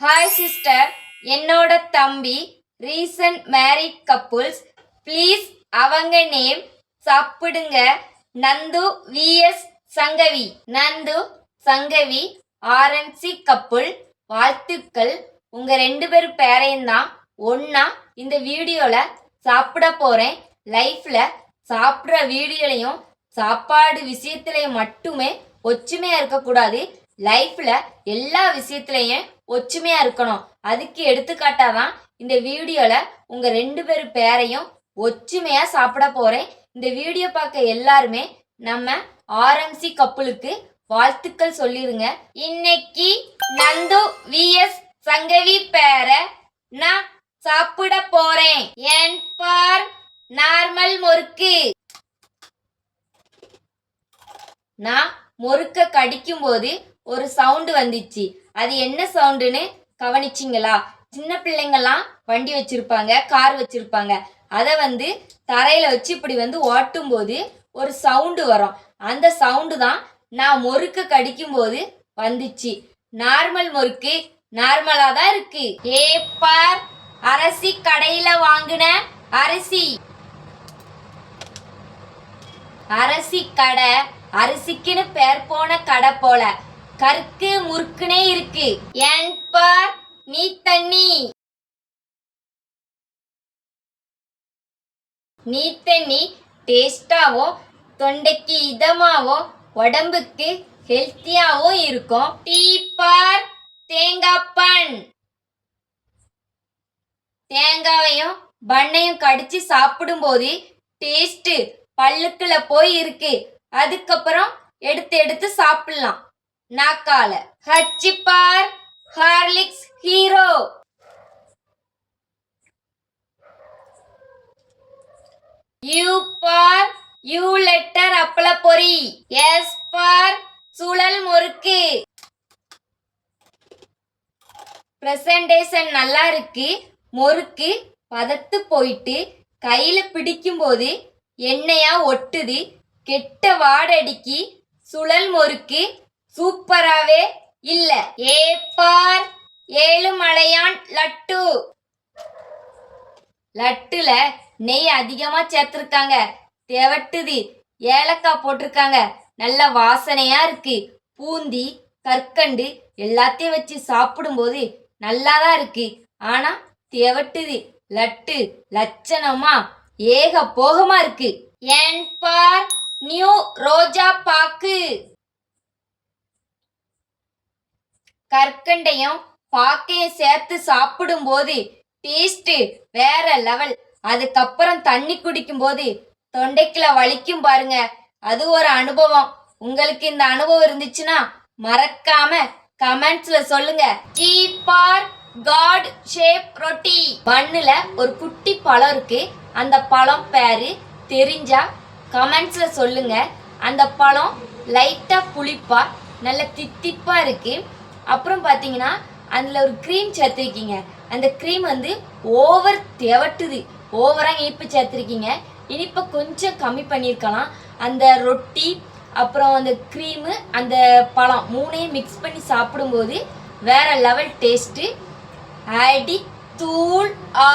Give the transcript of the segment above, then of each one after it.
Hi sister, என்னோட தம்பி recent married couples. Please அவங்க நேம் சாப்பிடுங்க. நந்து விஎஸ் சங்கவி. நந்து சங்கவி ஆர்என்சி கப்புள். வாழ்த்துக்கள். உங்க 2 பேர் பேரையும் தான் ஒன்னா இந்த வீடியோல சாப்பிட போறேன். லைஃப்ல சாப்பிட்ற வீடியோலையும் சாப்பாடு விஷயத்திலையும் மட்டுமே ஒற்றுமையா இருக்கக்கூடாது. லைஃப்ல எல்லா விஷயத்திலையும் ஒற்றுமையா இருக்கணும். அதுக்கு எடுத்துக்காட்டாதான் இந்த வீடியோல உங்க 2 பேர் பேரையும் ஒற்றுமையா சாப்பிட போறேன். இந்த வீடியோ பார்க்க எல்லாருமே நம்ம ஆர்எம்சி கப்புளுக்கு வாழ்த்துக்கள் சொல்லிருங்க. இன்னைக்கு நந்து விஎஸ் சங்கவி பேரை நான் சாப்பிட போறேன். என் பார் நார்மல் முறுக்கு. நான் முறுக்க கடிக்கும் போது ஒரு சவுண்டு வந்துச்சு. அது என்ன சவுண்டுன்னு கவனிச்சிங்களா? சின்ன பிள்ளைங்கள்லாம் வண்டி வச்சிருப்பாங்க, கார் வச்சிருப்பாங்க. அதை தரையில வச்சு இப்படி ஓட்டும் போது ஒரு சவுண்டு வரும். அந்த சவுண்டு தான் நான் முறுக்கு கடிக்கும் போது வந்துச்சு. நார்மல் முறுக்கு நார்மலா தான் இருக்கு. பார், அரிசி கடையில வாங்கின அரிசி. அரிசி கடை அரிசிக்குன்னு பேர் போன கடை போல கற்கு முறுக்குனே இருக்கு. என் பார் நீ தண்ணி. நீ தண்ணி டேஸ்டாவும் தொண்டைக்கு இதமாவும் உடம்புக்கு ஹெல்த்தியாவும் இருக்கும். டீ பார் தேங்காய் பன். தேங்காவையும் பண்ணையும் கடிச்சு சாப்பிடும்போது டேஸ்ட் பல்லுக்குள்ள போய் இருக்கு. அதுக்கப்புறம் எடுத்து சாப்பிடலாம் நாக்கால. H for Horlicks hero. U for U letter அப்பள பொரி. எஸ் பார் சுழல் முறுக்கு. பிரசன்டேஷன் நல்லா இருக்கு. முறுக்கு பதத்து போயிட்டு கையில பிடிக்கும் போது எண்ணெயா ஒட்டுது. கெட்ட வாடடிக்கு சுழல் முறுக்கு சூப்பராவே இல்ல. பார் ஏழுமலையான் லட்டு. லட்டுல நெய் அதிகமா சேர்த்திருக்காங்க. தெவட்டுது. ஏலக்காய் போட்டிருக்காங்க. நல்ல வாசனையா இருக்கு. பூந்தி கற்கண்டு எல்லாத்தையும் வச்சு சாப்பிடும்போது நல்லாதான் இருக்கு. ஆனா தெவட்டுது. லட்டு லட்சணமா ஏக போகமா இருக்கு. என் பார் நியூ ரோஜா பாக்கு. கற்கண்டையும் பாக்கையும் சேர்த்து சாப்பிடும் போது டேஸ்ட் வேற லெவல். அதுக்கப்புறம் தண்ணி குடிக்கும் போது தொண்டைக்குள்ள வலிக்கும் பாருங்க. அது ஒரு அனுபவம். உங்களுக்கு இந்த அனுபவம் இருந்துச்சுன்னா மறக்காம கமெண்ட்ஸ்ல சொல்லுங்க. ஜி பார் காட் ஷேப் ரொட்டி. மண்ணுல ஒரு குட்டி பழம் இருக்கு. அந்த பழம் பேரு தெரிஞ்சா கமெண்ட்ஸ்ல சொல்லுங்க. அந்த பழம் லைட்டா புளிப்பா நல்ல தித்திப்பா இருக்கு. அப்புறம் பார்த்தீங்கன்னா அதில் ஒரு க்ரீம் சேர்த்துருக்கீங்க. அந்த க்ரீம் ஓவர் தெவட்டுது. ஓவராக இனிப்பு சேர்த்துருக்கீங்க. இனிப்பை கொஞ்சம் கம்மி பண்ணியிருக்கலாம். அந்த ரொட்டி அப்புறம் அந்த க்ரீமு அந்த பழம் 3ஐயும் மிக்ஸ் பண்ணி சாப்பிடும்போது வேற லெவல் டேஸ்ட்டு. அடி தூள் ஆ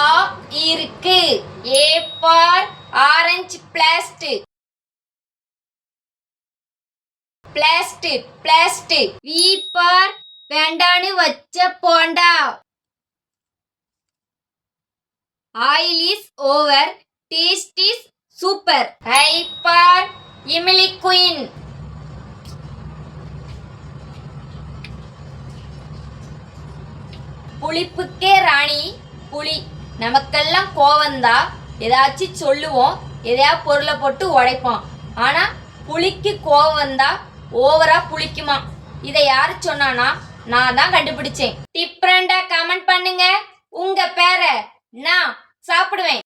இருக்கு. For orange plastic. Plastic. V for வேண்டான்னு வச்ச போண்டா. Oil is over, taste is super. I for imli queen. புளிப்புக்கே ராணி புளி. நமக்கெல்லாம் கோவந்தா ஏதாச்சும் சொல்லுவோம், எதையா பொருளை போட்டு உடைப்போம். ஆனா புளிக்கு கோவம் வந்தா ஓவரா புளிக்குமா. இதை யாரு சொன்னானா? நான் தான் கண்டுபிடிச்சேன். டிஃப்ரெண்டா கமெண்ட் பண்ணுங்க. உங்க பேரை நான் சாப்பிடுவேன்.